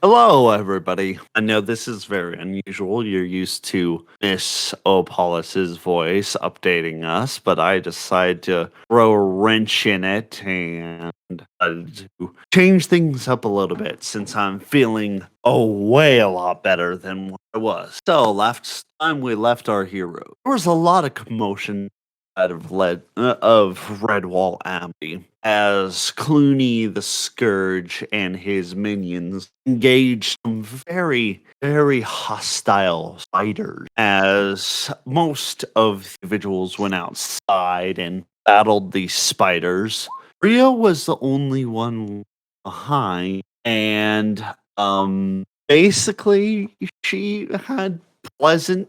Hello, everybody. I know this is very unusual. You're used to Miss Opolis's voice updating us, but I decided to throw a wrench in it and to change things up a little bit since I'm feeling way a lot better than what I was. So, last time we left our hero, there was a lot of commotion out of Redwall Abbey as Clooney the Scourge and his minions engaged some very, very hostile fighters. As most of the individuals went outside and battled these spiders, Rio was the only one behind, and basically she had pleasant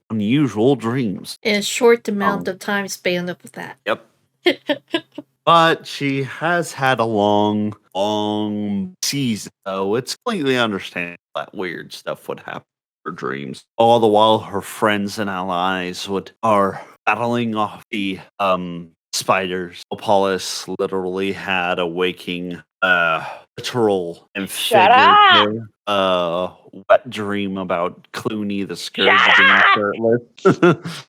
unusual dreams. In a short amount of time span of that. Yep. But she has had a long season, so it's completely understandable that weird stuff would happen in her dreams. All the while her friends and allies are battling off the spiders. Opolis literally had a waking literal and figurative wet dream about Clooney the Scourge being shirtless.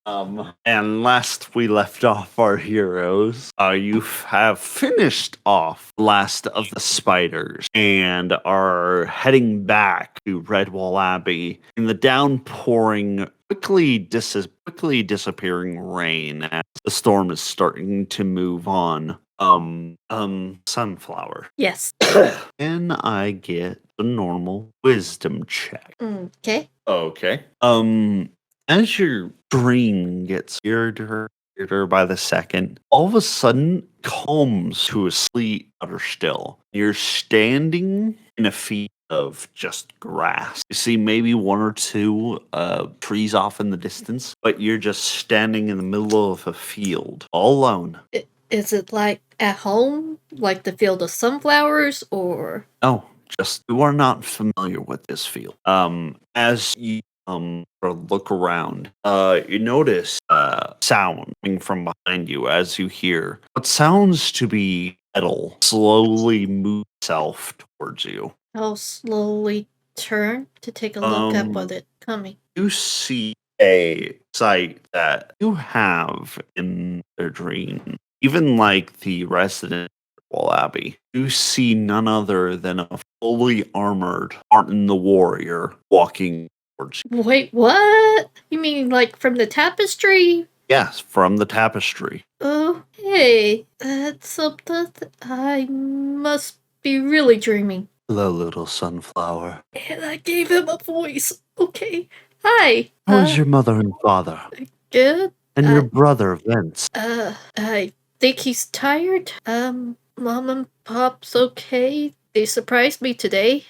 And last we left off our heroes, you have finished off Last of the Spiders and are heading back to Redwall Abbey in the downpouring, quickly disappearing rain as the storm is starting to move on. Sunflower. Yes. Can I get the normal wisdom check? Okay. Okay. As your dream gets weirder by the second, all of a sudden calms to a sleep utter still. You're standing in a field of just grass. You see maybe one or two trees off in the distance, but you're just standing in the middle of a field, all alone. Is it like at home, like the field of sunflowers, or? No, just you are not familiar with this field. As you look around, you notice sound coming from behind you as you hear what sounds to be metal slowly move itself towards you. I'll slowly turn to take a look at what it's coming. You see a sight that you have in their dream. Even like the resident of Redwall Abbey, you see none other than a fully armored Martin the Warrior walking towards you. Wait, what? You mean like from the tapestry? Yes, from the tapestry. Oh, hey, that's something. I must be really dreaming. Hello, little sunflower. And I gave him a voice. Okay. Hi. How is your mother and father? Good. And your brother, Vince? I think he's tired. Mom and Pop's okay. They surprised me today.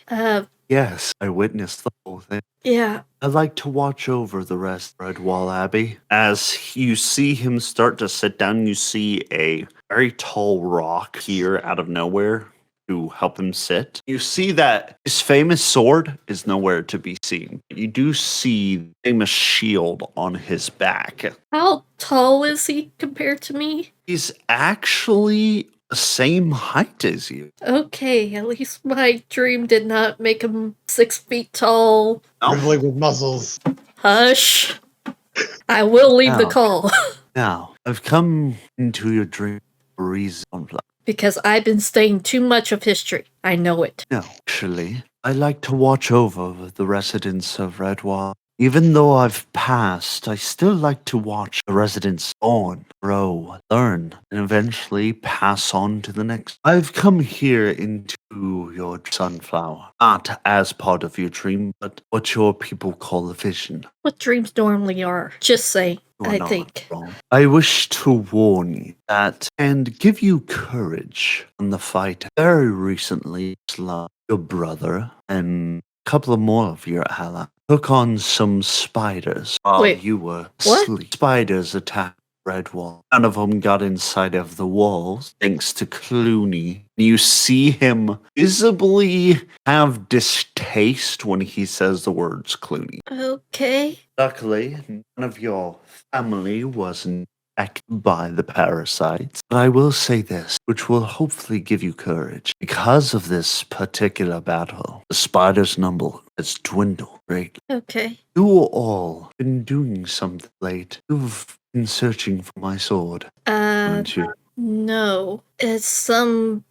Yes, I witnessed the whole thing. Yeah. I like to watch over the rest of Redwall Abbey. As you see him start to sit down, you see a very tall rock here out of nowhere to help him sit. You see that his famous sword is nowhere to be seen. You do see the famous shield on his back. How tall is he compared to me? He's actually the same height as you. Okay, at least my dream did not make him 6 feet tall. Riddling with muscles. Hush. I will leave the call. Now, I've come into your dream for a reason. Because I've been studying too much of history. I know it. No, actually, I like to watch over the residents of Redwall. Even though I've passed, I still like to watch the residents born, grow, learn, and eventually pass on to the next. I've come here into your sunflower, not as part of your dream, but what your people call a vision. What dreams normally are. Just say, I think. Wrong. I wish to warn you that and give you courage on the fight. Very recently, your brother and a couple of more of your allies took on some spiders while you were asleep. Spiders attacked Redwall. None of them got inside of the walls, thanks to Clooney. You see him visibly have distaste when he says the words Clooney. Okay. Luckily, none of your family wasn't affected by the parasites. But I will say this, which will hopefully give you courage. Because of this particular battle, the spider's number has dwindled greatly. Okay. You all been doing something late. You've been searching for my sword, haven't you? No. It's some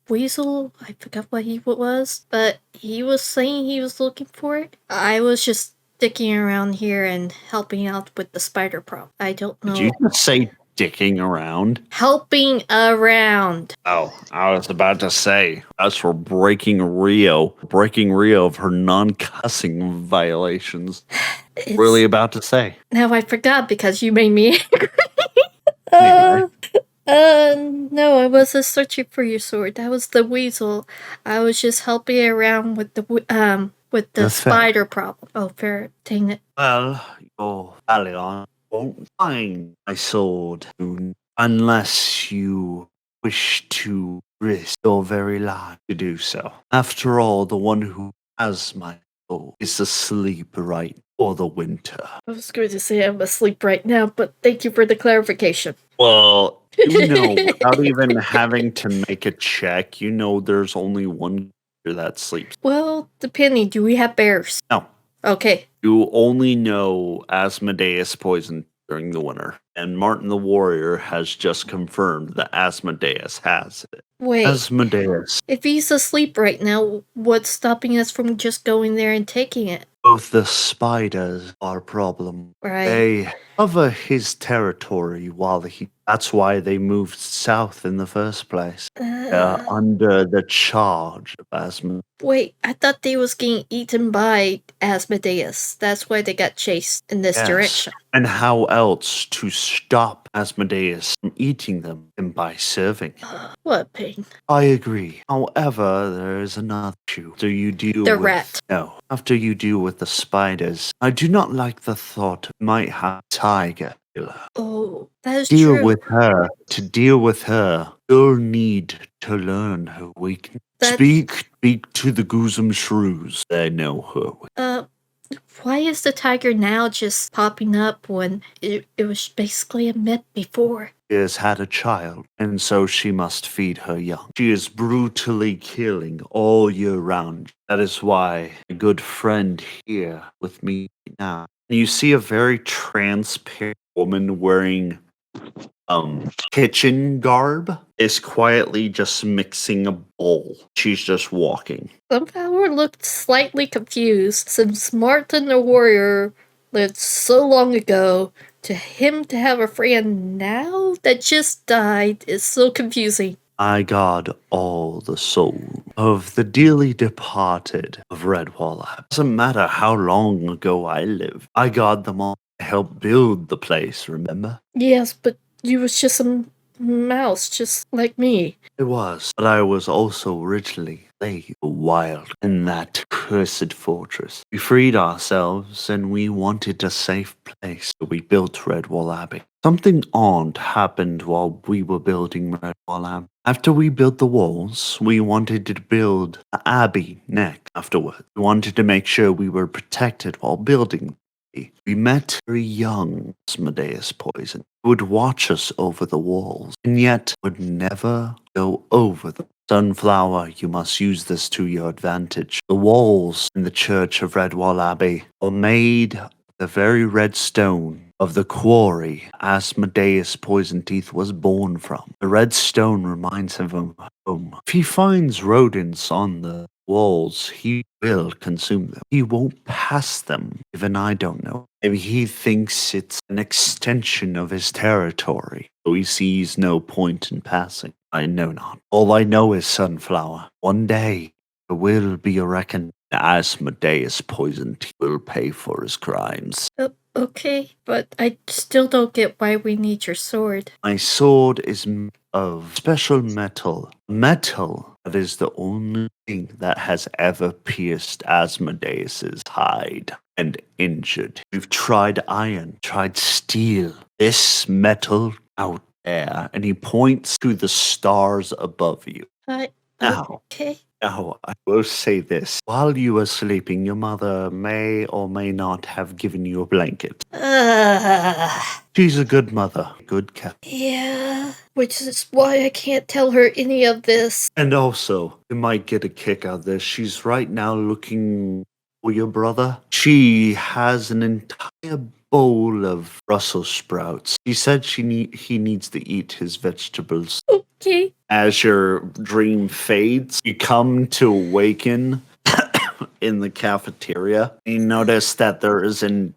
weasel. I forgot what he was, but he was saying he was looking for it. I was just sticking around here and helping out with the spider problem. I don't know. Did you just say dicking around? Helping around. Oh, I was about to say, as for breaking Rio of her non-cussing violations. It's, Really about to say. Now I forgot because you made me angry. Anyway. No, I wasn't searching for your sword. That was the weasel. I was just helping with the spider problem. Oh, fair. Dang it. Well, your Valion won't find my sword soon unless you wish to risk your very life to do so. After all, the one who has my sword is asleep right for the winter. I was going to say I'm asleep right now, but thank you for the clarification. Well, you know, without even having to make a check, you know there's only one creature that sleeps. Well, depending. Do we have bears? No. Okay. You only know Asmodeus poisoned during the winter, and Martin the Warrior has just confirmed that Asmodeus has it. Wait. Asmodeus. If he's asleep right now, what's stopping us from just going there and taking it? Both the spiders are a problem. Right. They cover his territory that's why they moved south in the first place. Under the charge of Asmodeus. Wait, I thought they was getting eaten by Asmodeus. That's why they got chased in this direction. And how else to stop Asmodeus from eating them than by serving him? What a pain. I agree. However, there is another issue. After you deal The with rat. No. After you deal with the spiders, I do not like the thought of might have a tiger killer. Oh, that is Deal true. with her. To deal with her, you'll need to learn her weakness. Speak to the Goosum Shrews. They know her. Why is the tiger now just popping up when it was basically a myth before? She has had a child, and so she must feed her young. She is brutally killing all year round. That is why a good friend here with me now. You see a very transparent woman wearing kitchen garb is quietly just mixing a bowl. She's just walking. Sunflower looked slightly confused since Martin the Warrior lived so long ago. To him to have a friend now that just died is so confusing. I guard all the soul of the dearly departed of Redwall. Doesn't matter how long ago I lived. I guard them all to help build the place, remember? Yes, but you was just a mouse, just like me. It was, but I was also originally wild in that cursed fortress. We freed ourselves and we wanted a safe place, so we built Redwall Abbey. Something odd happened while we were building Redwall Abbey. After we built the walls, we wanted to build the abbey next afterward. We wanted to make sure we were protected while building. We met very young Asmodeus Poison, who would watch us over the walls, and yet would never go over them. Sunflower, you must use this to your advantage. The walls in the church of Redwall Abbey are made of the very red stone of the quarry Asmodeus Poison Teeth was born from. The red stone reminds him of home. If he finds rodents on the walls, he will consume them. He won't pass them. Even I don't know. Maybe he thinks it's an extension of his territory, so he sees no point in passing. I know not. All I know is, Sunflower, one day there will be a reckoning. Asmodeus Poison Teeth will pay for his crimes. Okay, but I still don't get why we need your sword. My sword is of special metal. Metal that is the only thing that has ever pierced Asmodeus's hide and injured. We've tried iron, tried steel. This metal out there, and he points to the stars above you. Now, Okay. Now, I will say this. While you were sleeping, your mother may or may not have given you a blanket. She's a good mother. Good cat. Yeah, which is why I can't tell her any of this. And also, you might get a kick out of this. She's right now looking for your brother. She has an entire bowl of Brussels sprouts. She said he needs to eat his vegetables. Okay. As your dream fades, you come to awaken in the cafeteria. You notice that there is a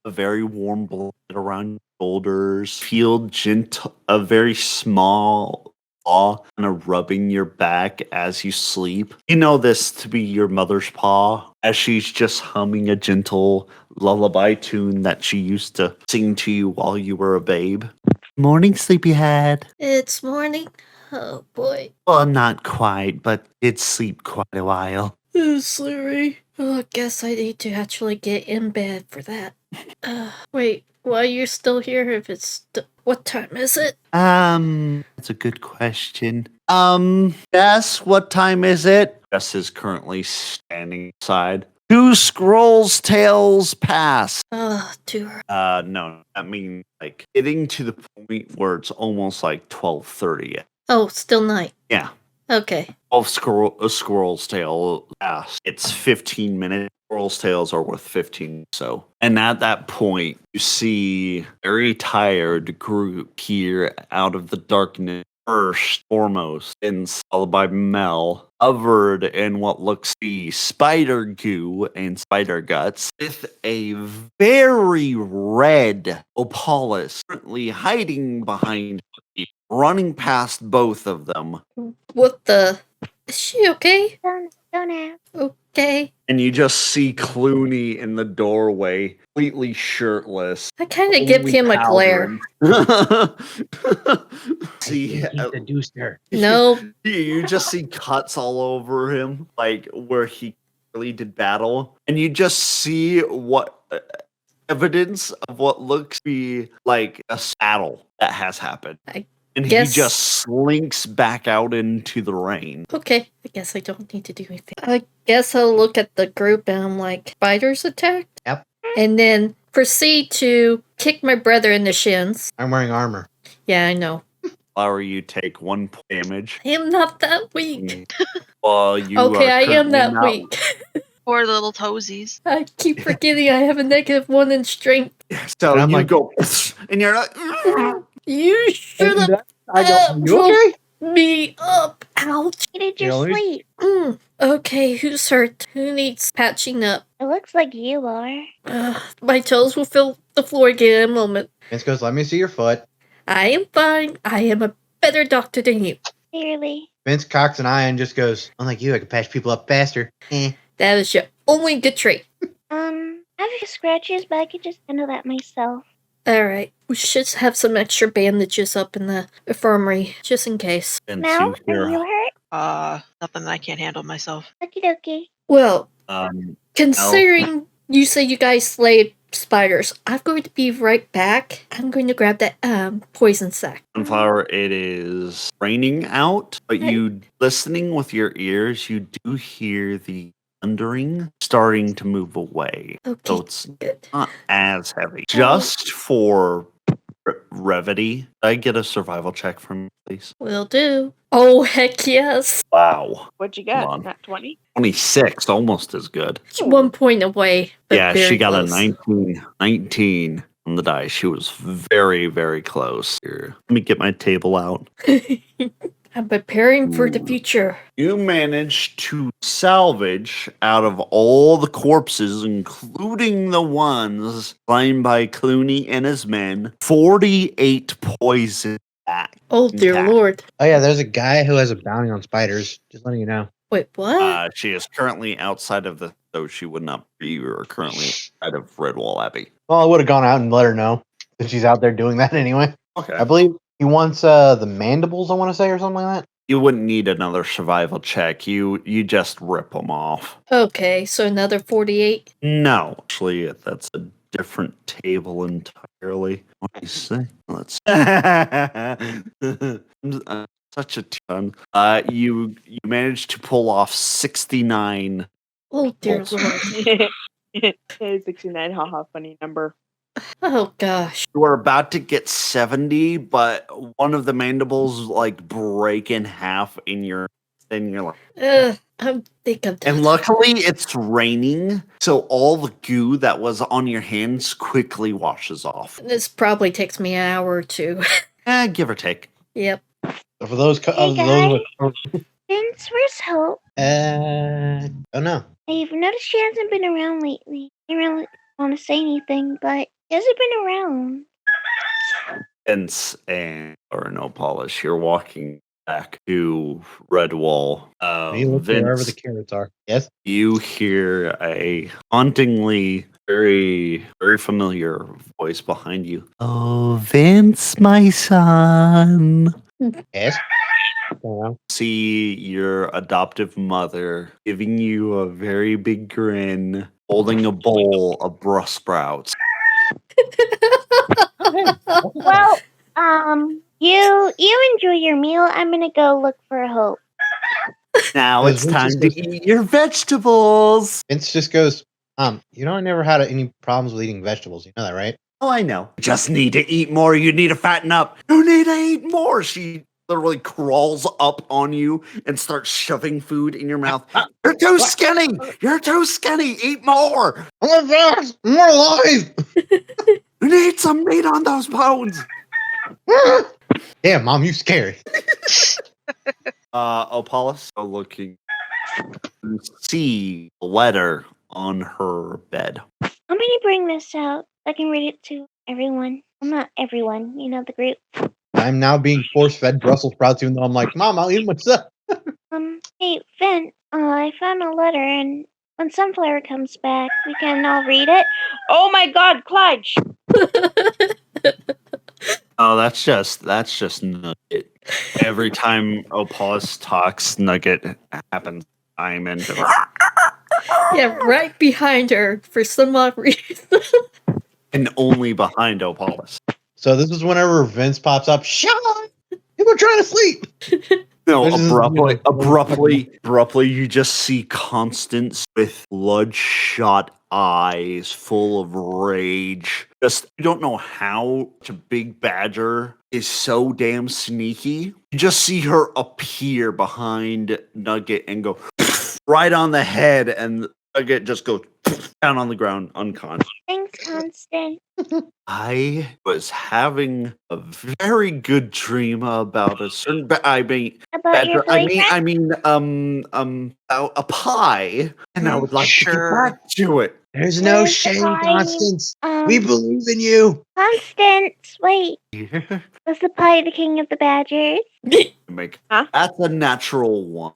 very warm blanket around your shoulders. Feel gentle, a very small paw kind of rubbing your back as you sleep. You know this to be your mother's paw as she's just humming a gentle lullaby tune that she used to sing to you while you were a babe. Morning, sleepyhead. It's morning. Oh boy. Well, not quite, but did sleep quite a while. Sorry. Oh, I guess I need to actually get in bed for that. Wait, why are you still here if it's... what time is it? That's a good question. Yes, what time is it? Jess is currently standing outside. 2 scrolls tails pass. Oh, dear. No, I mean, like, getting to the point where it's almost like 12:30. Oh, still night. Yeah. Okay. 12 squirrel's tail pass. It's 15 minutes. Squirrel's tails are worth 15. So, and at that point, you see a very tired group peer out of the darkness. First, foremost, and followed by Mel, covered in what looks to be spider goo and spider guts, with a very red Opalis currently hiding behind you, running past both of them. What the... Is she okay? Don't ask. Okay. And you just see Clooney in the doorway, completely shirtless. I kind of give only him a glare. See, Seduced her. No. you just see cuts all over him, like where he really did battle, and you just see what evidence of what looks to be like a battle that has happened. And guess- he just slinks back out into the rain. Okay, I guess I don't need to do anything. I guess I'll look at the group and I'm like, spiders attacked? Yep. And then proceed to kick my brother in the shins. I'm wearing armor. Yeah, I know. Flower, you take 1 point damage. I am not that weak. Well, you Okay, are I am currently that not- weak. Poor little toesies. I keep forgetting I have a -1 in strength. So And I'm you like- go, and you're like, You should have I go, you okay? me up. Ouch. You did You your always- sleep. Okay, who's hurt? Who needs patching up? It looks like you are. My toes will fill the floor again in a moment. Vince goes, let me see your foot. I am fine. I am a better doctor than you. Clearly. Vince cocks an eye and just goes, unlike you, I can patch people up faster. That is your only good trait. I have a few scratches, but I could just handle that myself. Alright, we should have some extra bandages up in the infirmary, just in case. and Mel, you hear, are you hurt? Nothing that I can't handle myself. Okie dokie. Well, um, considering you say you guys slayed spiders, I'm going to be right back. I'm going to grab that poison sac. Sunflower, it is raining out, but Right. you listening with your ears, you do hear the thundering starting to move away. Okay, So it's good. not as heavy. Just for brevity, I get a survival check from you, please. Will do. Oh, heck yes. Wow. What'd you Come get? on. Not 20? 26, almost as good. It's 1 point away. But Yeah, very she got close. a 19 on the die. She was very, very close. Here, let me get my table out. I'm preparing for the Ooh. future. You managed to salvage out of all the corpses, including the ones claimed by Clooney and his men, 48 poison back. Oh, dear intact. lord. Oh yeah, there's a guy who has a bounty on spiders. Just letting you know. Wait, what? She is currently outside of though she would not be. You are currently out of Redwall Abbey. Well, I would have gone out and let her know that she's out there doing that anyway. Okay. I believe he wants the mandibles, I want to say, or something like that. You wouldn't need another survival check. You just rip them off. Okay, so another 48. No, actually, that's a different table entirely. What do you say? Let's. I'm such a ton. You managed to pull off 69. Oh dear Bolts. lord. 69, haha, funny number. Oh gosh. You were about to get 70, but one of the mandibles like break in half in your. Then you're like, I think I'm done. and luckily it's raining, so all the goo that was on your hands quickly washes off. This probably takes me an hour or two. Give or take. Yep. So for those, Hey, those Vince, where's Hope? oh no. I've noticed she hasn't been around lately. I don't really want to say anything, but she hasn't been around. Vince and or no polish, you're walking back to Redwall. You look wherever Vince, the carrots are. Yes. you hear a hauntingly very, very familiar voice behind you. Oh, Vince, my son. Yes. Well, See your adoptive mother giving you a very big grin, holding a bowl of Brussels sprouts. Well, you enjoy your meal. I'm gonna go look for Hope. Now Vince it's time just to goes- eat your vegetables. Vince just goes, you know, I never had any problems with eating vegetables. You know that, right? Oh, I know. Just need to eat more. You need to fatten up. You need to eat more. She literally crawls up on you and starts shoving food in your mouth. You're too skinny. You're too skinny. Eat more. Oh my gosh, I'm more alive! You need some meat on those bones. Damn, Mom, you scary. Opolis looking to see a letter on her bed. I'm gonna bring this out. I can read it to everyone. Well, not everyone. You know the group. I'm now being force-fed Brussels sprouts, even though I'm like, Mom, I'll eat them myself. Hey, Vin. I found a letter, and when Sunflower comes back, we can all read it. Oh my god, Clutch! Oh, that's just Nugget. Every time Opolis talks, Nugget happens. I'm in. Yeah, right behind her for some odd reason. And only behind Opolis. So this is whenever Vince pops up. Shut up! People are trying to sleep. No, This is- abruptly, you just see Constance with bloodshot eyes, full of rage. Just, you don't know how such a big badger is so damn sneaky. You just see her appear behind Nugget and go right on the head, and Nugget just goes down on the ground, unconscious. Thanks, Constant. I was having a very good dream about a certain. I mean, About your boyfriend? a pie, and I would like to get Sure. back to it. There's no Where's the shame, pie? Constance. We believe in you. Constance, wait. Was the pie the king of the badgers? Make Huh? That's a natural one.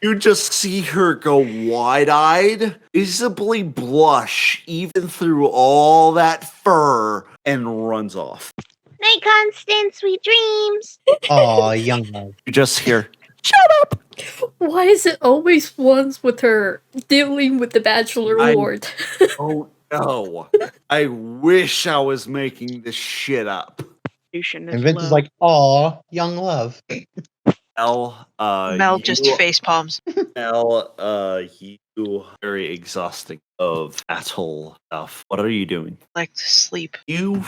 You just see her go wide-eyed, visibly blush even through all that fur, and runs off. Night, Constance, sweet dreams. Aw, young love. You just hear, Why is it always ones with her dealing with the Bachelor I'm- Lord? oh no, I wish I was making this shit up. Constitution is And Vince low. is like, aw, young love. Mel just face palms. You very exhausting of battle stuff. What are you doing? Like to sleep. You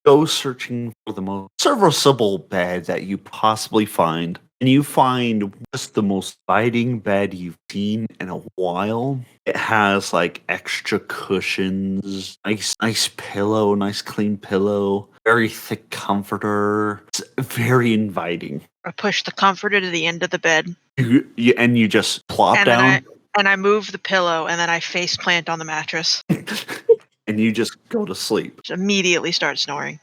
go searching for the most serviceable bed that you possibly find, and you find just the most inviting bed you've seen in a while. It has like extra cushions, nice pillow, nice clean pillow, very thick comforter. It's very inviting. I push the comforter to the end of the bed, You just plop and down. then I move the pillow, and then I face plant on the mattress. And you just go to sleep. Just immediately start snoring.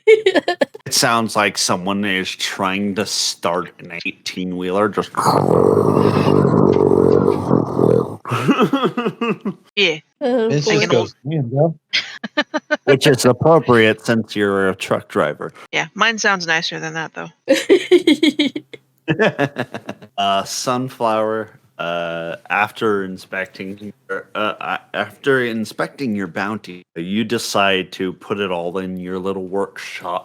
It sounds like someone is trying to start an 18-wheeler. Just. Yeah. Oh, Vince boy. just goes, man, bro. Which is appropriate since you're a truck driver. Yeah, mine sounds nicer than that, though. Sunflower, after inspecting your bounty, you decide to put it all in your little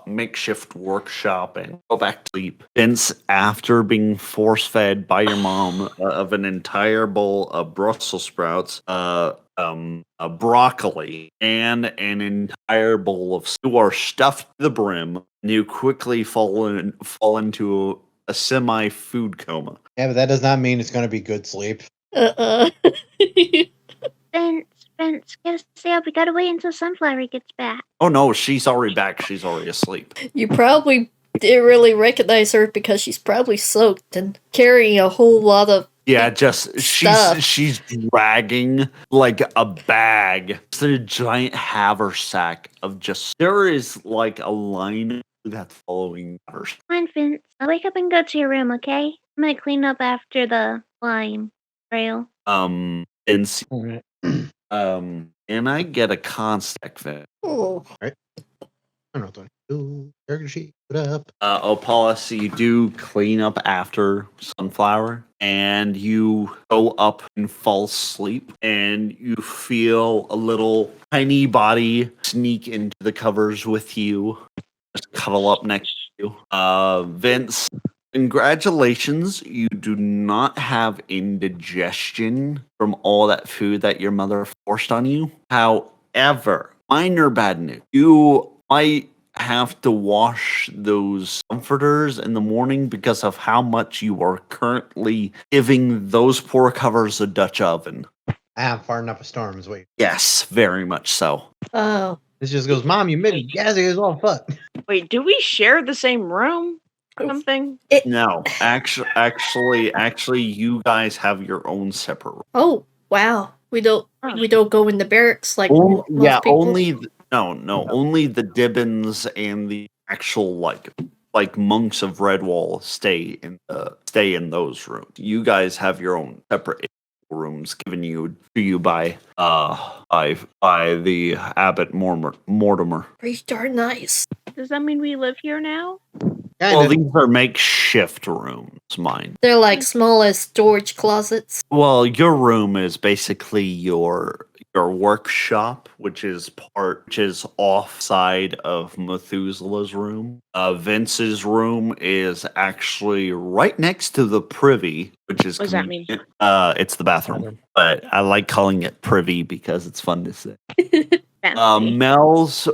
makeshift workshop, and go back to sleep. Vince, after being force-fed by your mom of an entire bowl of Brussels sprouts, a broccoli, and an entire bowl of stew are stuffed to the brim, and you quickly fall into a semi-food coma. Yeah, but that does not mean it's going to be good sleep. Uh-uh. Vince, gotta stay up. We gotta wait until Sunflower gets back. Oh no, she's already back. She's already asleep. You probably didn't really recognize her because she's probably soaked and carrying a whole lot of Yeah, just stuff. she's dragging like a bag. It's a giant haversack of just. There is like a line that's following her. Come on, Vince. I'll wake up and go to your room, okay? I'm gonna clean up after the slime trail. And and I get a contact fit. Oh. I don't know what to do. Character sheet. Put up. Opalis, you do clean up after Sunflower, and you go up and fall asleep, and you feel a little tiny body sneak into the covers with you, just cuddle up next to you. Vince, congratulations, you do not have indigestion from all that food that your mother forced on you. However, minor bad news, you might have to wash those comforters in the morning because of how much you are currently giving those poor covers a Dutch oven. I'm far enough a storm is wait. Yes, very much so. Oh. This just goes, Mom, you made it gassy as all fuck. Wait, do we share the same room? Something? No, actually, you guys have your own separate room. Oh, wow. We don't go in the barracks like most people. Only the Dibbins and the actual like monks of Redwall stay in those rooms. You guys have your own separate rooms given to you by the Abbot Mortimer. Pretty darn nice. Does that mean we live here now? Well, these are makeshift rooms, mine. They're like small as storage closets. Well, your room is basically your workshop, which is offside of Methuselah's room. Vince's room is actually right next to the privy, which is What does that mean? It's the bathroom, but I like calling it privy because it's fun to say. Fancy. Mel's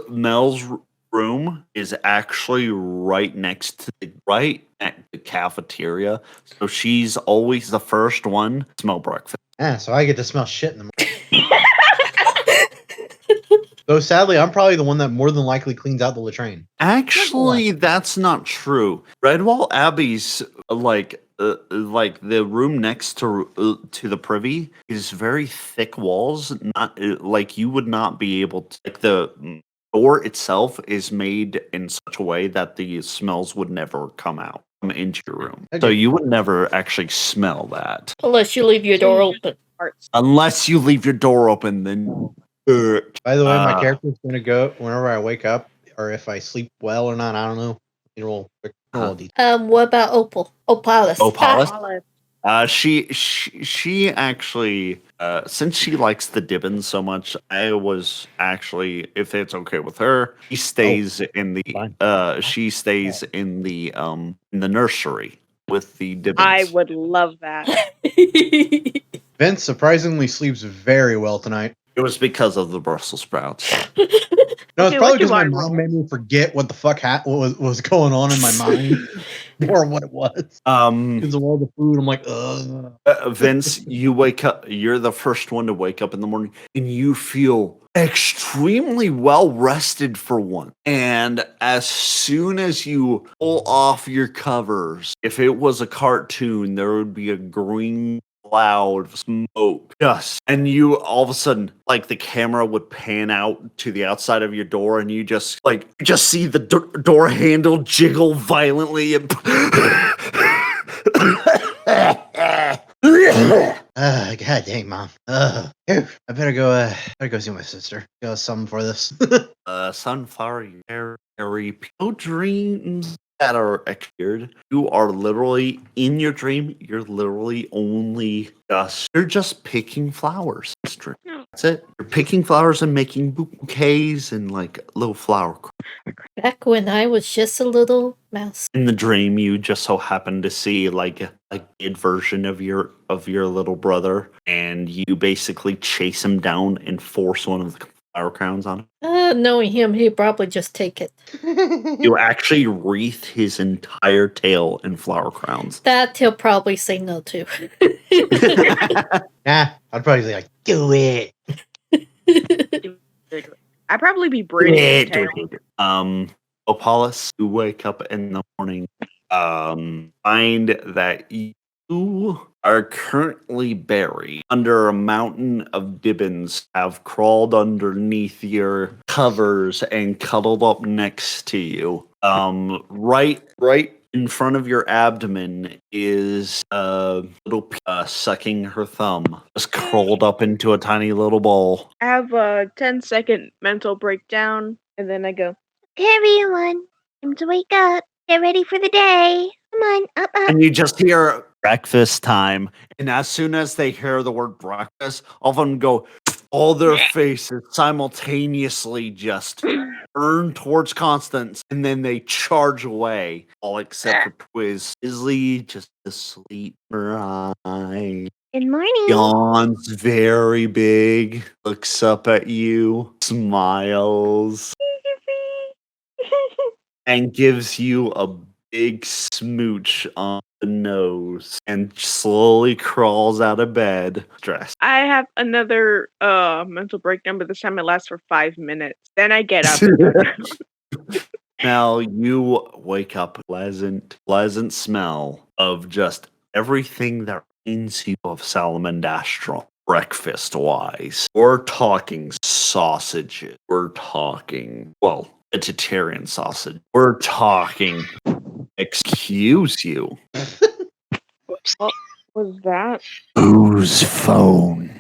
room is actually right next to the cafeteria, so she's always the first one to smell breakfast. Yeah, so I get to smell shit in the morning. Though sadly, I'm probably the one that more than likely cleans out the latrine. Actually, that's not true. Redwall Abbey's like the room next to the privy is very thick walls. Not like you would not be able to. Like the door itself is made in such a way that the smells would never come into your room. Okay. So you would never actually smell that. Unless you leave your door open. Unless you leave your door open, then. By the way, my character's going to go whenever I wake up, or if I sleep well or not, I don't know. It'll detail. What about Opalis? Opalis? She actually, since she likes the Dibbins so much, I was actually, if it's okay with her, she stays in the nursery with the Dibbins. I would love that. Vince surprisingly sleeps very well tonight. It was because of the Brussels sprouts. No, it's Okay, probably what do because my I mom roll? made me forget what the fuck was going on in my mind, or what it was. Because of all the food, I'm like, ugh. Vince, you wake up. You're the first one to wake up in the morning, and you feel extremely well rested for one. And as soon as you pull off your covers, if it was a cartoon, there would be a green cloud of smoke, dust, and you all of a sudden, like the camera would pan out to the outside of your door, and you just see the door handle jiggle violently and. God dang, Mom. I better go see my sister. Got something for this. Sunflower, you carry no dreams that are appeared, you are literally in your dream. You're literally you're just picking flowers. That's it. You're picking flowers and making bouquets and like little flower. Back when I was just a little mouse. In the dream, you just so happen to see like a kid version of your little brother, and you basically chase him down and force one of the flower crowns on him. Knowing him, he'd probably just take it. You actually wreath his entire tail in flower crowns. That he'll probably say no to. Nah, I'd probably say like, do it. I'd probably be braiding his tail. Opalis, you wake up in the morning, find that you are currently buried under a mountain of gibbons, have crawled underneath your covers and cuddled up next to you. Right in front of your abdomen is a little sucking her thumb, just curled up into a tiny little ball. I have a 10-second mental breakdown, and then I go, Okay, everyone. Time to wake up. Get ready for the day. Come on, up. And you just hear breakfast time. And as soon as they hear the word breakfast, all of them go, all their faces simultaneously just turn towards Constance. And then they charge away. All except for Twiz. Isley just asleep. Right. Good morning. Yawns very big. Looks up at you. Smiles. And gives you a big smooch on the nose and slowly crawls out of bed dressed. I have another mental breakdown, but this time it lasts for 5 minutes. Then I get up. Now you wake up, pleasant smell of just everything that reminds you of Salamandastral. Breakfast wise, we're talking sausages. We're talking, well, vegetarian sausage. We're talking, excuse you. What was that? Whose phone?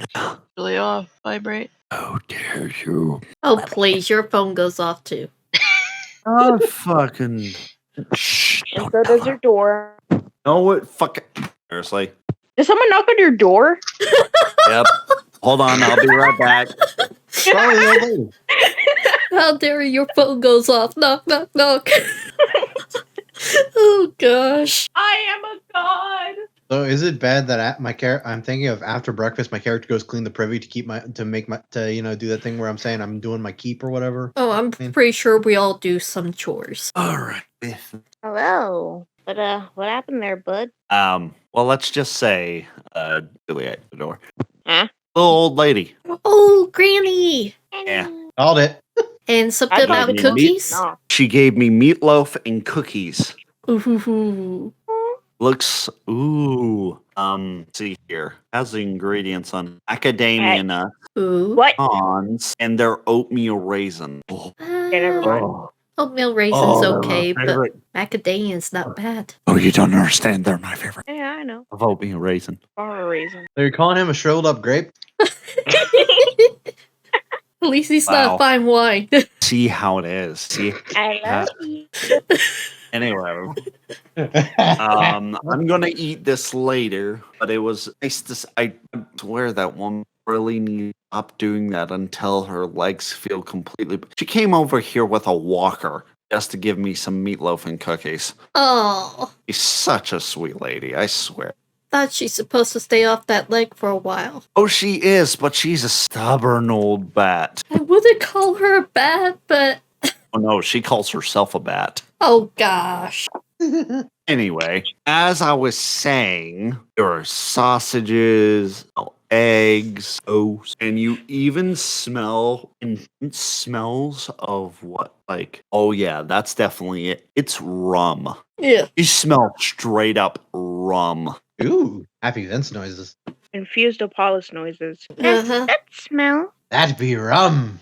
Really off, vibrate. How dare you? Oh, please, your phone goes off too. Oh, fucking. Shh. And so does your door. No, what? Fuck. Seriously. Did someone knock on your door? Yep. Hold on, I'll be right back. Sorry, How dare your phone goes off. Knock, knock, knock. Oh, gosh. I am a god. So is it bad that I'm thinking of after breakfast, my character goes clean the privy to do that thing where I'm saying I'm doing my keep or whatever? Oh, I'm pretty sure we all do some chores. All right. Hello. What happened there, bud? Well, let's just say, Julie at the door. Huh? Little old lady. Oh, Granny. Yeah. Called it. And something I about thought you cookies? No. She gave me meatloaf and cookies. Ooh. Looks, see here. Has the ingredients on macadamia nut, Ooh. What? pecans, and their oatmeal raisin. Oh, never mind. Oatmeal raisin's they're okay, my but favorite. macadamia's not bad. Oh, you don't understand. They're my favorite. Yeah, I know. Of oatmeal raisin. For a reason. So you're calling him a shriveled up grape? At least he's Wow. not fine wine. See how it is. See. I love you. Anyway, I'm gonna eat this later, but it was nice to. I swear that one really needs to stop doing that until her legs feel completely. She came over here with a walker just to give me some meatloaf and cookies. Oh, She's such a sweet lady, I swear. thought she's supposed to stay off that leg for a while. Oh, she is, but she's a stubborn old bat. I wouldn't call her a bat, but Oh no, she calls herself a bat. oh gosh. Anyway, as I was saying, there are sausages, eggs, oats, and you even smell smells of what? Like, oh yeah, that's definitely it. It's rum. Yeah. You smell straight up rum. Ooh, happy Vince noises. Infused Apollos noises. Uh-huh. That smell, That'd be rum.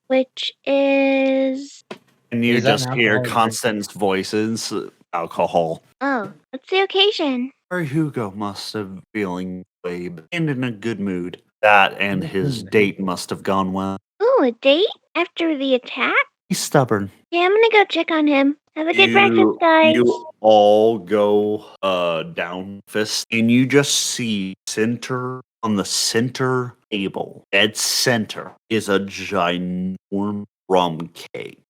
which is And you Is that just an hear alcoholic drink? Constance's voices, alcohol. what's the occasion? Or Hugo must have feeling babe and in a good mood. That and his date must have gone well. Ooh, a date after the attack? He's stubborn. Yeah, Okay, I'm gonna go check on him. Have a good breakfast, guys. You all go down fist, and you just see on the center table, dead center, is a ginormous rum cake.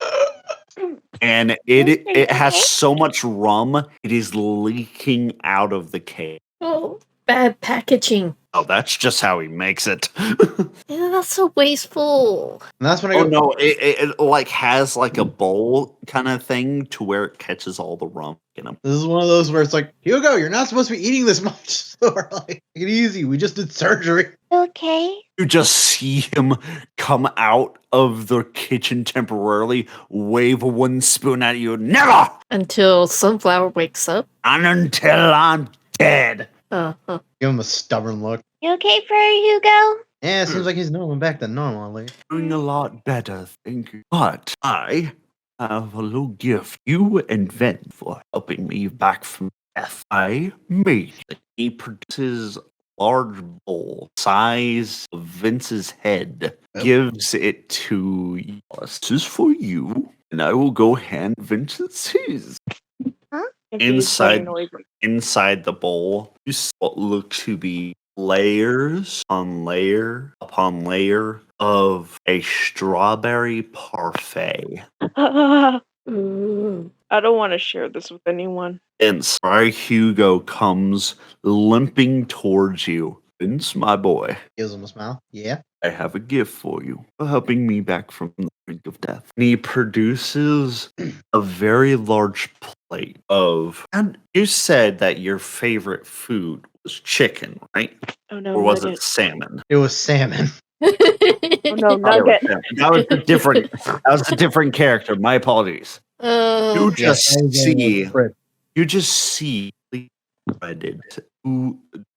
And it has so much rum, it is leaking out of the cake. Oh, bad packaging. Oh, that's just how he makes it. Yeah, that's so wasteful. And that's when I Oh go. no, it like has like a bowl kind of thing to where it catches all the rum in them. This is one of those where it's like, Hugo, you're not supposed to be eating this much. So we're like, take it easy. We just did surgery. Okay. You just see him come out of the kitchen temporarily, wave a wooden spoon at you. Never! Until Sunflower wakes up. And until I'm dead. Uh-huh. Give him a stubborn look. You okay, Furry Hugo? Yeah, it seems like he's going back to normal. Doing a lot better, thank you. But I have a little gift. You and Ven for helping me back from death. I made it. He produces a large bowl, size of Vince's head, gives it to you. This is for you, and I will go hand Vincent's his. And he's playing Inside the bowl is what look to be layers on layer upon layer of a strawberry parfait. Ooh. I don't want to share this with anyone. And Sly Hugo comes limping towards you. Vince, my boy, Gives him a smile. Yeah. I have a gift for you for helping me back from the brink of death. And he produces a very large plate of. And you said that your favorite food was chicken, right? Oh no, Or was Nugget. it salmon? It was salmon. Oh no, Nugget. That was a different. That was a different character. My apologies. You just You just see breaded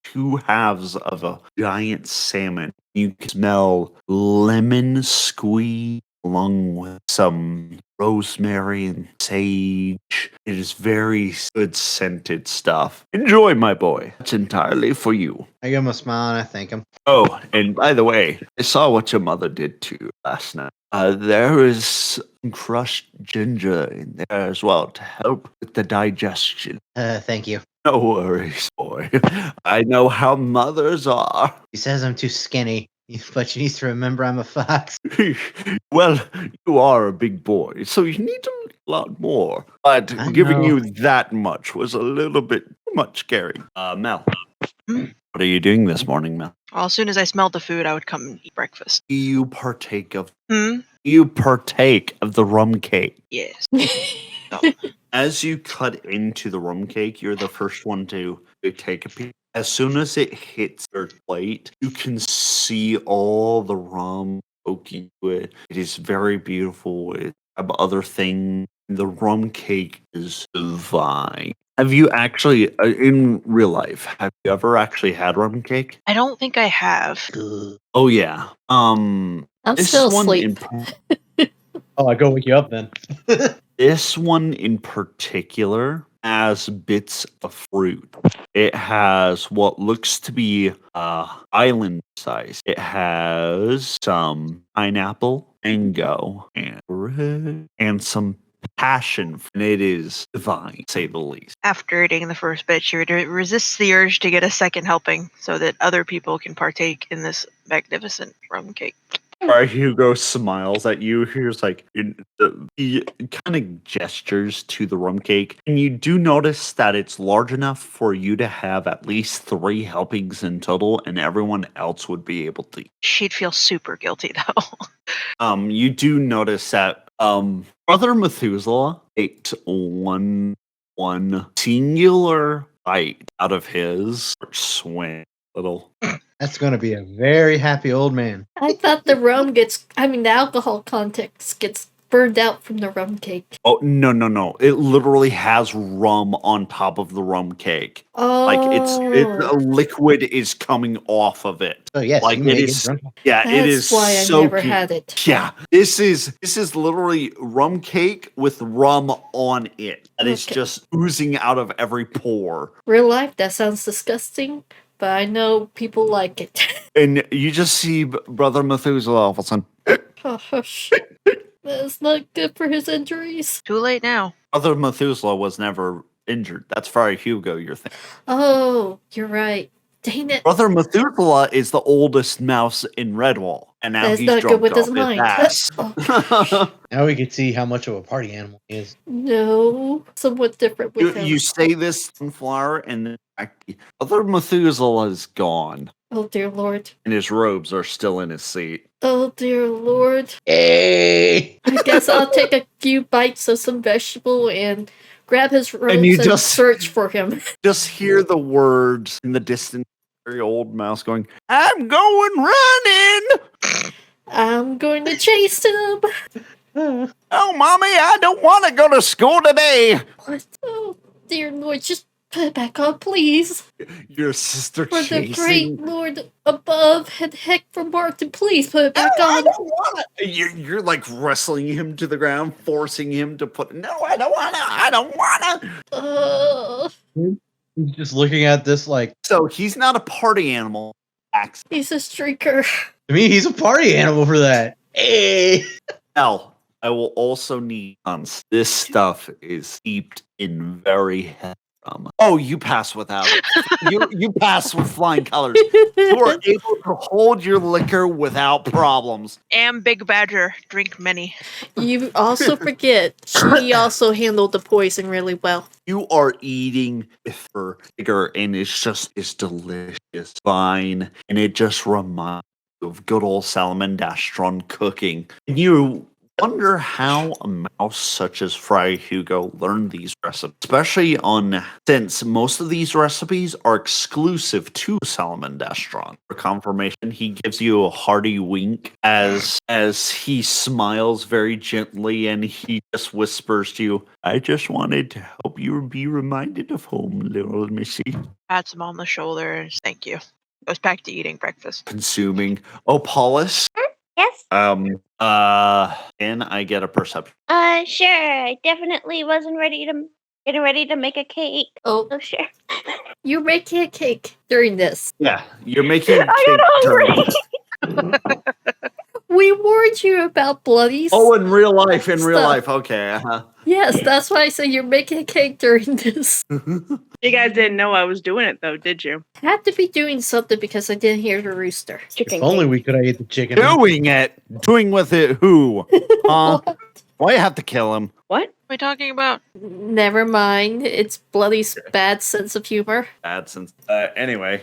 two halves of a giant salmon. You can smell lemon squeeze along with some rosemary and sage. It is very good scented stuff. Enjoy, my boy. It's entirely for you. I give him a smile and I thank him. Oh, and by the way, I saw what your mother did to you last night. There is some crushed ginger in there as well to help with the digestion. Thank you. No worries, boy. I know how mothers are. He says I'm too skinny, but you need to remember I'm a fox. Well, you are a big boy, so you need a lot more. But I giving know. you that much was a little bit too much scary. Mel, what are you doing this morning, Mel? Well, as soon as I smelled the food, I would come and eat breakfast. Do you partake of Hmm? the rum cake? Yes. As you cut into the rum cake, you're the first one to take a piece. As soon as it hits your plate, you can see all the rum soaking to it. It is very beautiful. It have other things. The rum cake is divine. Have you actually, in real life, have you ever actually had rum cake? I don't think I have. Oh yeah. I'm This still one asleep. Oh, I go wake you up then. This one in particular has bits of fruit. It has what looks to be island size. It has some pineapple, mango, and some passion. And it is divine, to say the least. After eating the first bit, you would resist the urge to get a second helping so that other people can partake in this magnificent rum cake. Right, Hugo smiles at you. Here's like he kind of gestures to the rum cake, and you do notice that it's large enough for you to have at least 3 helpings in total, and everyone else would be able to. She'd feel super guilty though. You do notice that Brother Methuselah ate one singular bite out of his swing little. That's going to be a very happy old man. I thought the alcohol content gets burned out from the rum cake. Oh, no. It literally has rum on top of the rum cake. Oh. Like a liquid is coming off of it. So yes, Like you it may is. get drunk. Yeah, That's it is why I soaking. never had it. Yeah, this is literally rum cake with rum on it. And it's Okay. just oozing out of every pore. Real life, that sounds disgusting, but I know people like it. And you just see Brother Methuselah all of a sudden. Oh, hush. That's not good for his injuries. Too late now. Brother Methuselah was never injured. That's Friar Hugo, you're thinking. Oh, you're right. Dang it. Brother Methuselah is the oldest mouse in Redwall, and now That's he's not good drunk with his off mind. ass. Oh, Now we can see how much of a party animal he is. no, somewhat different with him. You say this, Sunflower, and then Brother Methuselah is gone, Oh, dear Lord. and his robes are still in his seat. Oh, dear Lord. Hey! I guess I'll take a few bites of some vegetable and grab his robes and, you just- search for him. Just hear the words in the distance, very old mouse going, "I'm going running! I'm going to chase him. Oh, Mommy, I don't want to go to school today!" What? Oh, dear Lord, just put it back on, please. Your sister For the chasing. great Lord above and heck from Martin, please put it back I on. don't want to. You're like wrestling him to the ground, forcing him to put. No, I don't want to. I don't want to. He's just looking at this like, So he's not a party animal. He's a streaker. to me, he's a party animal for that. Hey! Now, I will also need tons. This stuff is steeped in very heavy rum. Oh, you pass without it. You pass with flying colors. You are able to hold your liquor without problems. Am Big Badger. Drink many. You also forget, she also handled the poison really well. You are eating for sugar, and it's delicious, fine, and it just reminds you of good old Salamandastron cooking. And you wonder how a mouse such as Friar Hugo learned these recipes, especially since most of these recipes are exclusive to Salamandastron. For confirmation, he gives you a hearty wink as he smiles very gently, and he just whispers to you, "I just wanted to help you be reminded of home, little missy." Pats him on the shoulder. And thank you. Goes back to eating breakfast. Consuming. Oh, Paulus. Yes? Can I get a perception? Sure. I definitely wasn't getting ready to make a cake. Oh, Oh, sure. you're making a cake during this. Yeah, you're making. I got hungry. We warned you about bloodies. Oh, in real life, Stuff. okay. Uh-huh. Yes, that's why I said you're making a cake during this. You guys didn't know I was doing it though, did you? Had to be doing something because I didn't hear the rooster. Chicken If only cake. we could have ate the chicken. Doing with it who? Why you have to kill him? What? What are we talking about? Never mind. It's Bloody's bad sense of humor. Bad sense. Anyway,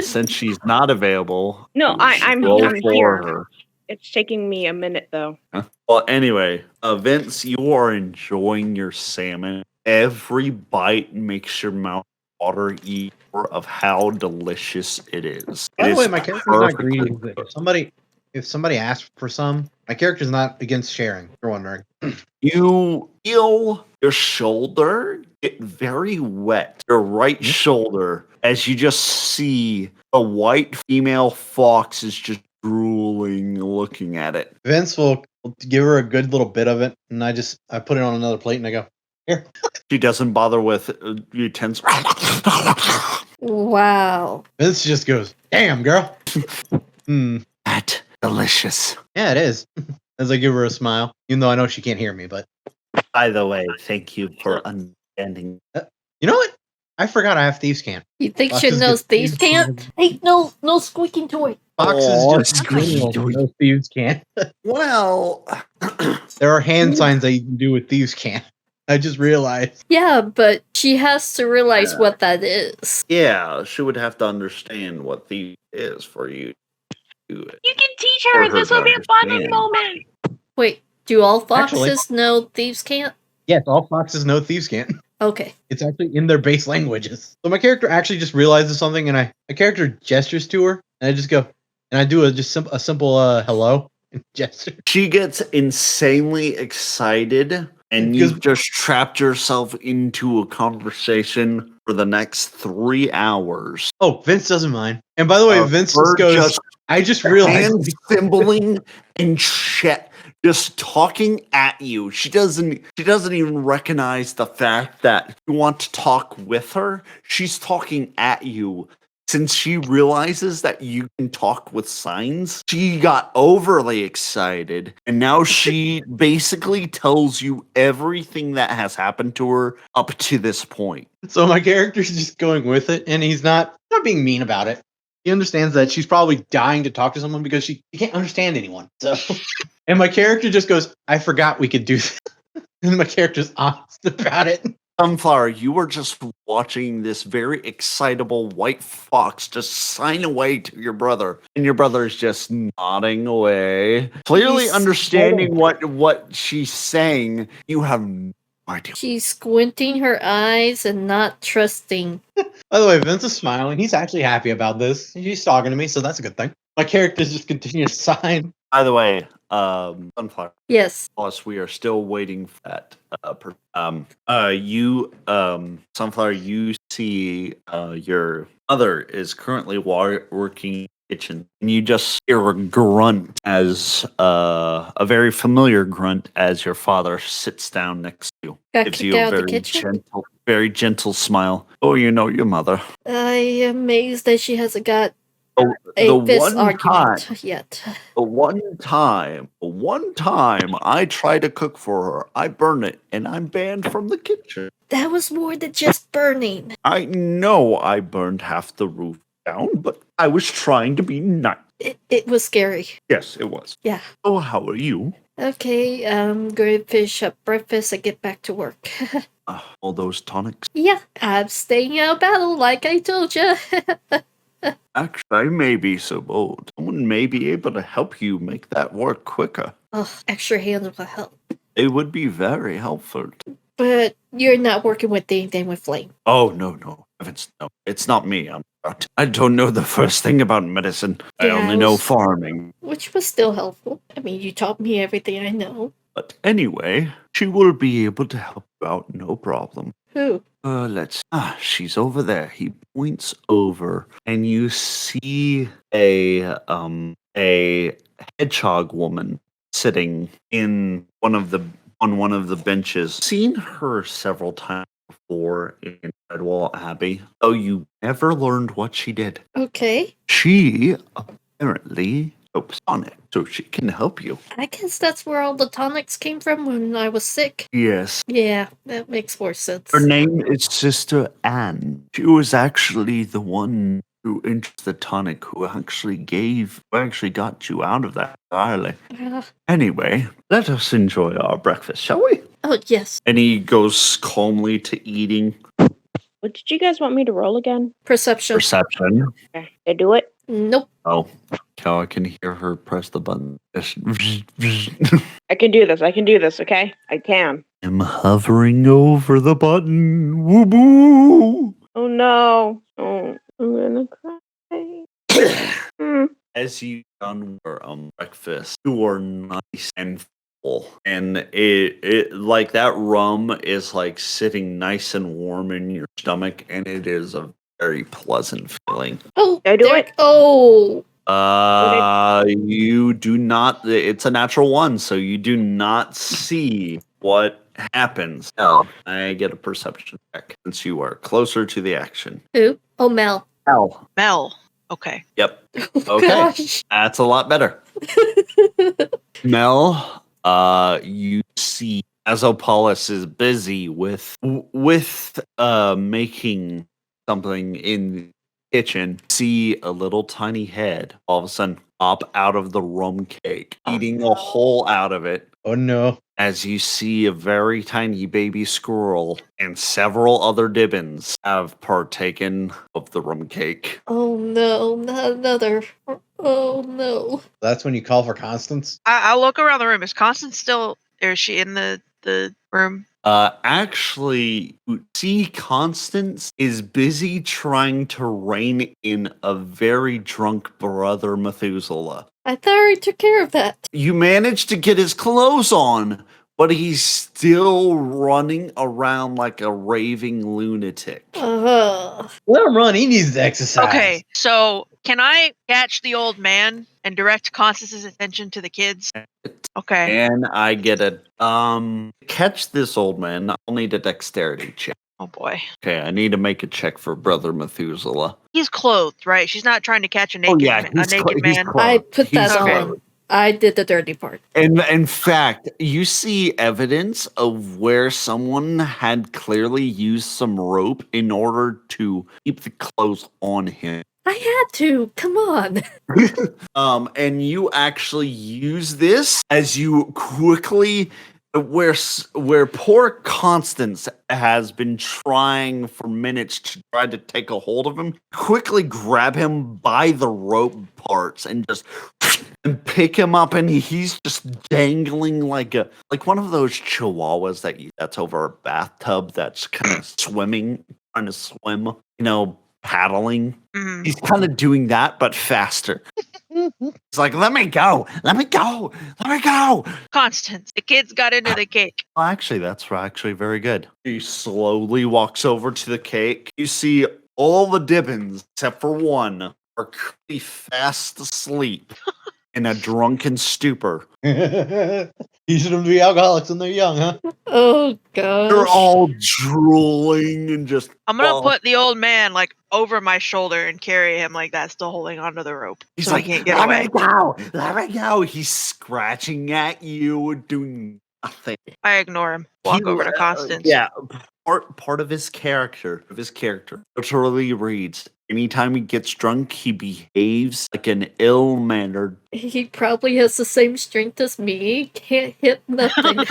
since she's not available, No, I'm roll here. for her. It's taking me a minute though. Huh? Well, anyway, Vince, you are enjoying your salmon. Every bite makes your mouth water of how delicious it is. By It the way, is my character's not perfectly greedy. cooked. If somebody asks for some, my character's not against sharing. If you're wondering. You feel your shoulder get very wet, your right shoulder, as you just see a white female fox is just drooling, looking at it. Vince will give her a good little bit of it, and I put it on another plate, and I go, here. She doesn't bother with utensils. Wow. Vince just goes, damn, girl. That delicious. Yeah, it is. As I give her a smile, even though I know she can't hear me, but By the way, thank you for understanding. you know what? I forgot I have thieves' can't. You think Foxes she knows get thieves can't? Hey, no squeaking toy. Foxes Aw, just squeaky general, toy. no thieves can't. Well, There are hand signs that you can do with thieves can't. I just realized. Yeah, but she has to realize what that is. yeah, she would have to understand what the is for you to do it. You can teach For her. her This to will be a bonding understand. moment. Wait, do all Actually- foxes know thieves can't? Yes, all foxes know thieves can't. Okay. It's actually in their base languages. So my character actually just realizes something, and my character gestures to her, and I just go, and I do a simple hello and gesture. She gets insanely excited, and you've just trapped yourself into a conversation for the next 3 hours. Oh, Vince doesn't mind. And by the way, Vince Her just goes, just I just realized. hand symboling and just talking at you. She doesn't even recognize the fact that you want to talk with her. She's talking at you, since she realizes that you can talk with signs, she got overly excited. And now she basically tells you everything that has happened to her up to this point. So my character's just going with it, and he's not being mean about it. He understands that she's probably dying to talk to someone because she can't understand anyone. So, and my character just goes, "I forgot we could do this." And my character's honest about it. Sunflower, you were just watching this very excitable white fox just sign away to your brother, and your brother is just nodding away, clearly He's understanding what she's saying. You have no idea. She's squinting her eyes and not trusting. By the way, Vince is smiling. He's actually happy about this. He's talking to me, so that's a good thing. My characters just continue to sign. By the way, Sunflower, Yes. plus we are still waiting for that. Sunflower, you see, your mother is currently working in the kitchen, and you just hear a grunt as a very familiar grunt as your father sits down next to you. Got Gives kicked you a out of the very kitchen? very gentle smile. Oh, you know your mother. I am amazed that she hasn't got The a fist one argument yet. The one time I try to cook for her, I burn it and I'm banned from the kitchen. That was more than just burning. I know I burned half the roof down, but I was trying to be nice. It was scary. Yes, it was. Yeah. Oh, how are you? Okay, I'm going to finish up breakfast and get back to work. All those tonics? Yeah, I'm staying out of battle like I told you. Actually, I may be so bold. Someone may be able to help you make that work quicker. Oh, extra hands will help. It would be very helpful. But you're not working with anything with flame. Oh, no. It's not me. I don't know the first thing about medicine. I Yeah, only I know was- farming. Which was still helpful. I mean, you taught me everything I know. But anyway, she will be able to help you out, no problem. Who? She's over there. He points over, and you see a hedgehog woman sitting on one of the benches. Seen her several times before in Redwall Abbey, though you never learned what she did. Okay. She apparently soaks on it, so she can help you. I guess that's where all the tonics came from when I was sick. Yes. Yeah, that makes more sense. Her name is Sister Anne. She was actually the one who entered the tonic who actually got you out of that entirely. Anyway, let us enjoy our breakfast, shall we? Oh, yes. And he goes calmly to eating. What did you guys want me to roll again? Perception. Perception. Okay. Did I do it? Nope. Oh, I can hear her press the button. I can do this, okay? I can. I'm hovering over the button. Woo boo! Oh no. Oh, I'm gonna cry. As you done your breakfast, you are nice and full, and it like that rum is like sitting nice and warm in your stomach, and it is a very pleasant feeling. Oh, Did I do there- it? Oh, You do not. It's a natural one, so you do not see what happens. Now, I get a perception check since you are closer to the action. who? Oh, Mel. Mel. Okay. Yep. Oh, Okay. gosh. That's a lot better. Mel, you see Azopolis is busy with making something in the kitchen. See a little tiny head all of a sudden pop out of the rum cake, eating a hole out of it. Oh no. As you see a very tiny baby squirrel and several other Dibbins have partaken of the rum cake. Oh, no, not another. Oh, no. That's when you call for Constance? I'll look around the room. Is Constance still? Is she in the room? Actually, you see Constance is busy trying to rein in a very drunk brother Methuselah. I thought I took care of that. You managed to get his clothes on, but he's still running around like a raving lunatic. Let him run. He needs to exercise. Okay, so can I catch the old man and direct Constance's attention to the kids? Okay. And I get a catch this old man. I'll need a dexterity check. Oh boy. Okay, I need to make a check for Brother Methuselah. He's clothed, right? She's not trying to catch a naked, naked man. I put that He's Okay. on. I did the dirty part. And in fact, you see evidence of where someone had clearly used some rope in order to keep the clothes on him. I had to. Come on. And you actually use this as you quickly where poor Constance has been trying for minutes to try to take a hold of him, quickly grab him by the rope parts and just and pick him up, and he's just dangling like one of those chihuahuas that's over a bathtub that's kind of swimming, trying to swim, paddling. Mhm. He's kind of doing that, but faster. It's like, let me go, let me go, let me go. Constance, the kids got into the cake. Well, actually, that's actually very good. He slowly walks over to the cake. You see all the Dibbins, except for one, are currently fast asleep in a drunken stupor. You shouldn't be alcoholics when they're young, huh? Oh gosh. They're all drooling and just. I'm gonna put the old man like over my shoulder and carry him like that, still holding onto the rope. He's so like, he can't get let away. me go, let me go. He's scratching at you, doing nothing. I ignore him. Walk over to Constance. Yeah, part of his character, literally reads, anytime he gets drunk, he behaves like an ill-mannered. He probably has the same strength as me. Can't hit nothing.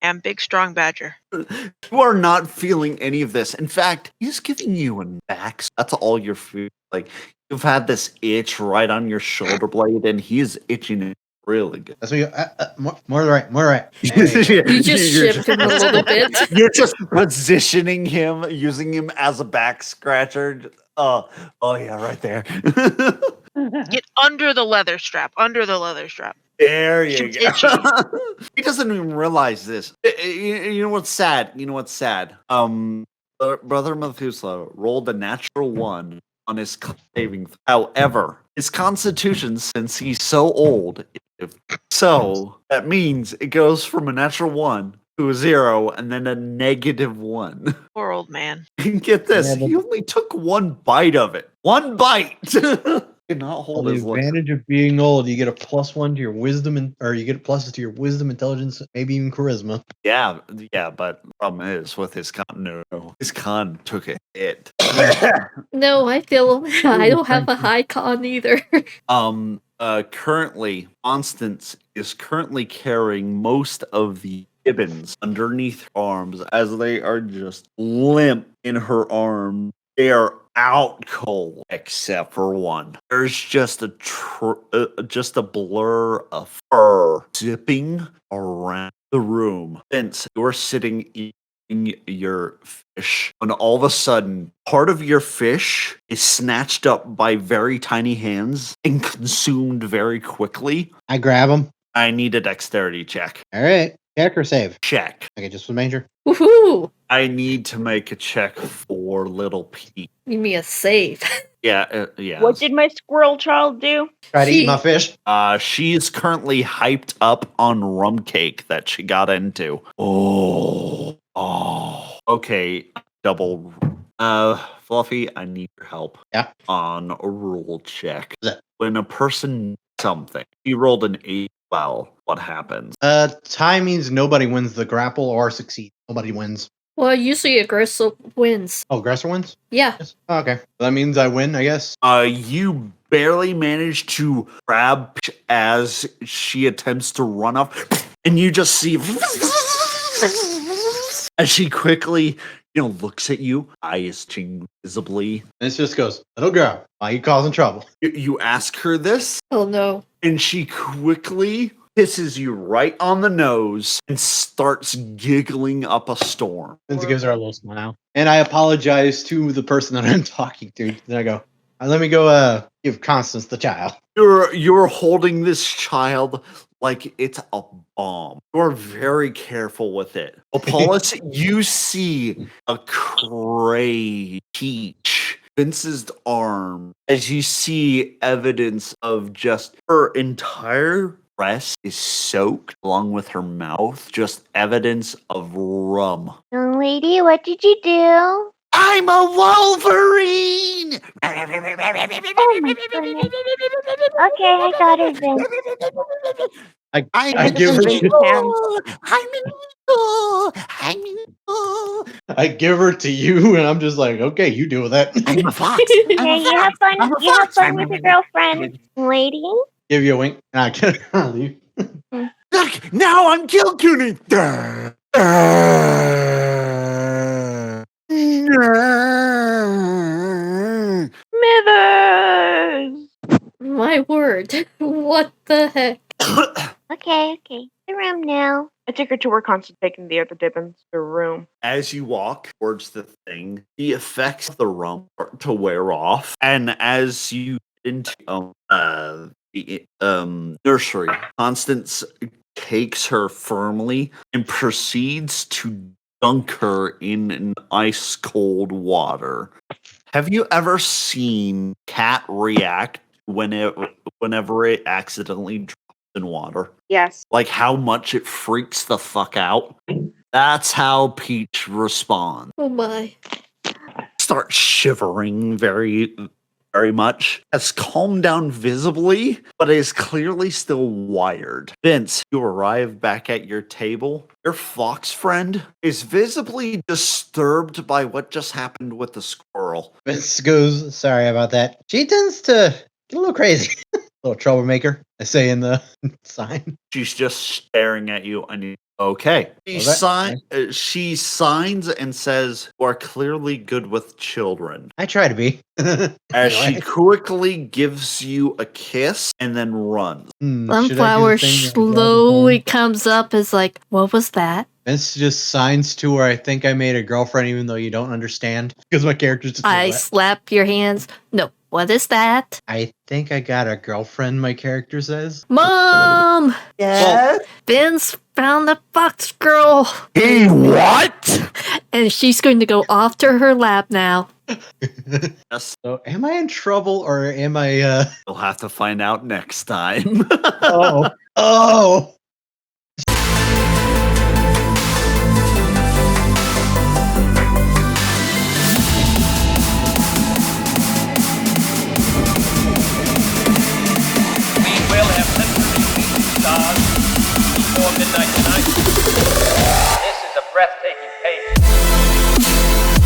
And big strong badger. You are not feeling any of this. In fact, he's giving you a back. That's all you're feeling. Like, you've had this itch right on your shoulder blade, and he's itching it really good. That's what you. More to the right. More to the right. You just shift him a little bit. You're just positioning him, using him as a back scratcher. Oh yeah, right there. Get under the leather strap. Under the leather strap. There you It's go. itchy. He doesn't even realize this. You know what's sad? Brother Methuselah rolled a natural 1 on his saving. However, his constitution, since he's so old, so that means it goes from a natural 1 to a 0 and then a -1. Poor old man. Get this, Yeah, but- he only took 1 bite of it. 1 bite. Cannot hold The his liquor. advantage of being old, you get a +1 to your wisdom, or you get pluses to your wisdom, intelligence, maybe even charisma. Yeah, but the problem is with his con. No, his con took a hit. No, I feel I don't have a high con either. Currently, Constance is currently carrying most of the gibbons underneath her arms as they are just limp in her arm. They are out cold, except for one. There's just a blur of fur zipping around the room. Since you're sitting eating your fish, when all of a sudden, part of your fish is snatched up by very tiny hands and consumed very quickly. I grab him. I need a dexterity check. All right. Check or save? Check. Okay, just for major. Woohoo! I need to make a check for Little Pete. Give me a save. Yeah. What did my squirrel child do? Try to eat my She- fish. She is currently hyped up on rum cake that she got into. Oh. Okay. Double. Fluffy, I need your help. Yeah. On a rule check. Yeah. When a person something, you rolled an 8. Well, what happens? Tie means nobody wins the grapple or succeed. Nobody wins. Well, usually aggressor wins. Oh, aggressor wins? Yeah. Yes. Oh, okay. That means I win, I guess. You barely manage to grab as she attempts to run off, and you just see as she quickly, looks at you, eyes ching visibly. And it just goes, little girl, why are you causing trouble? You ask her this, Oh no. and she quickly kisses you right on the nose and starts giggling up a storm. And she gives her a little smile. And I apologize to the person that I'm talking to. Then I go, let me go give Constance the child. You're holding this child like it's a bomb. You're very careful with it. Apollos, you see a cray peach Vince's arm as you see evidence of just her entire dress is soaked along with her mouth, just evidence of rum. Young lady, what did you do? I'm a Wolverine! Oh my goodness. Okay, I got her, Vince. I give her Vince's to, hands. I'm invisible! I'm invisible! I give her to you, and I'm just like, okay, you deal with that. I'm a fox! I'm Okay, a you have fox! fun. I'm a You have fox! fun with your girlfriend, lady. Give you a wink, and I get her leave. Look, now I'm Kilkuni! Smithers! My word. What the heck? Okay. The room now. I took her to where Constance taking the other Dibbins to her room. As you walk towards the thing, the effects of the rum start to wear off, and as you get into the nursery, Constance takes her firmly and proceeds to dunk her in ice cold water. Have you ever seen cat react whenever it accidentally drops in water? Yes. Like how much it freaks the fuck out? That's how Peach responds. Oh my. Starts shivering very, very much. Has calmed down visibly, but is clearly still wired. Vince, you arrive back at your table. Your fox friend is visibly disturbed by what just happened with the squirrel. Vince goes, sorry about that. She tends to get a little crazy. Little troublemaker, I say in the sign. She's just staring at you and you okay. She signs and says, "You are clearly good with children." I try to be. As she Anyway. quickly gives you a kiss and then runs. Should I do the Sunflower thing that I got slowly before? comes up, is like, what was that? Vince just signs to where I think I made a girlfriend, even though you don't understand, because my character's just I like, slap your hands. No, what is that? I think I got a girlfriend, my character says. Mom! Yes. Vince found the fox girl! He what? And she's going to go off to her lab now. Yes. So am I in trouble or am I You'll have to find out next time. oh. We will have literally reached stars before midnight tonight. This is a breathtaking